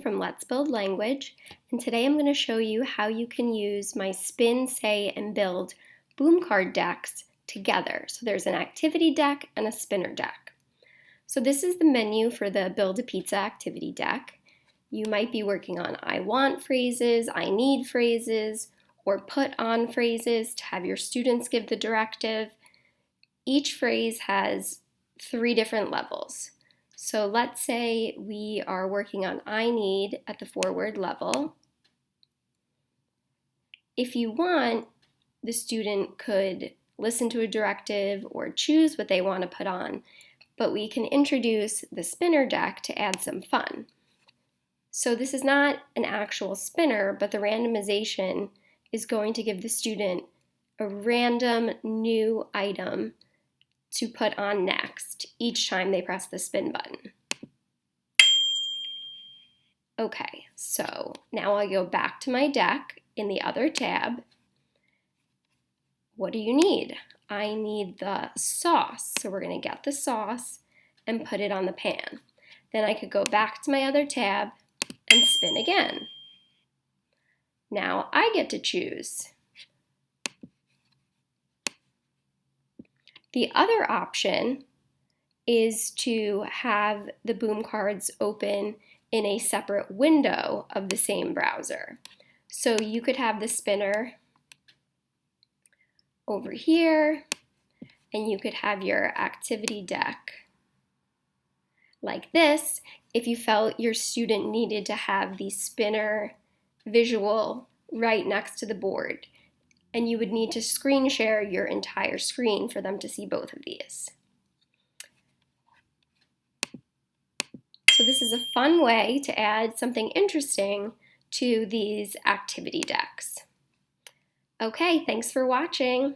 from Let's Build Language, and today I'm going to show you how you can use my Spin, Say, and Build boom card decks together. So there's an activity deck and a spinner deck. So this is the menu for the Build a Pizza activity deck. You might be working on I want phrases, I need phrases, or put on phrases to have your students give the directive. Each phrase has 3 different levels. So let's say we are working on I need at the forward level. If you want, the student could listen to a directive or choose what they want to put on, but we can introduce the spinner deck to add some fun. So this is not an actual spinner, but the randomization is going to give the student a random new item to put on next each time they press the spin button. Okay, so now I go back to my deck in the other tab. What do you need? I need the sauce, so we're going to get the sauce and put it on the pan. Then I could go back to my other tab and spin again. Now I get to choose. The other option is to have the boom cards open in a separate window of the same browser. So you could have the spinner over here, and you could have your activity deck like this if you felt your student needed to have the spinner visual right next to the board. And you would need to screen share your entire screen for them to see both of these. So this is a fun way to add something interesting to these activity decks. Okay, thanks for watching.